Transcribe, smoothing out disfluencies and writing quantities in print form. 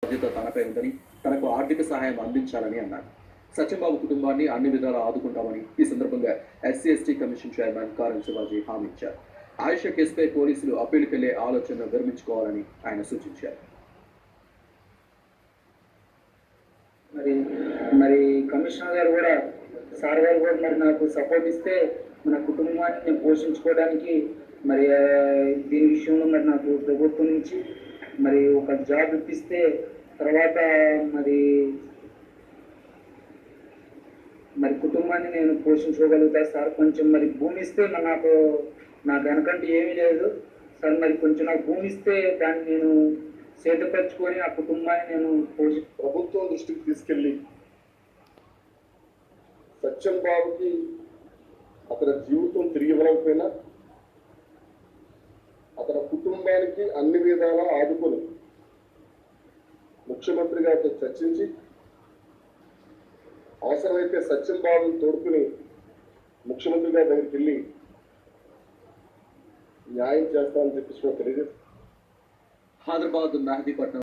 బాధ్యత తనపై ఉందని, తనకు ఆర్థిక సహాయం అందించాలని అన్నారు. సత్యంబాబు కుటుంబాన్ని అన్ని విధాలా ఆదుకుంటామని ఈ సందర్భంగా ఎస్సీ/ఎస్టీ కమిషన్ చైర్మన్ కారం శివాజీ హామీ ఇచ్చారు. ఆయుష కేసుపై పోలీసులు అప్పీలుకెళ్లే ఆలోచనను విరమించుకోవాలని ఆయన సూచించారు. మరి మరి కమిషనర్ గారు కూడా సార్ గారు కూడా మరి నాకు సపోర్ట్ ఇస్తే మన కుటుంబాన్ని నేను పోషించుకోవడానికి మరి దీని విషయంలో మరి నాకు ప్రభుత్వం నుంచి మరి ఒక జాబ్ ఇప్పిస్తే తర్వాత మరి మరి కుటుంబాన్ని నేను పోషించుకోగలుగుతా సార్. కొంచెం మరి భూమి ఇస్తే నాకు వెనకంటే ఏమీ లేదు సార్. మరి కొంచెం నాకు భూమి ఇస్తే దాన్ని నేను సేతపరుచుకొని ఆ కుటుంబాన్ని నేను ప్రభుత్వం దృష్టికి తీసుకెళ్ళి సత్యంబాబుకి అతని జీవితం తిరిగి ఇవ్వలేకపోయినా అతని కుటుంబానికి అన్ని విధాలా ఆదుకొని ముఖ్యమంత్రి గారితో చర్చించి అవసరమైతే సత్యంబాబుని తోడుకుని ముఖ్యమంత్రి గారి దగ్గరికి వెళ్ళి న్యాయం చేస్తామని చెప్పేసి తెలియజేస్తారు. హైదరాబాద్ మెహదీపట్నం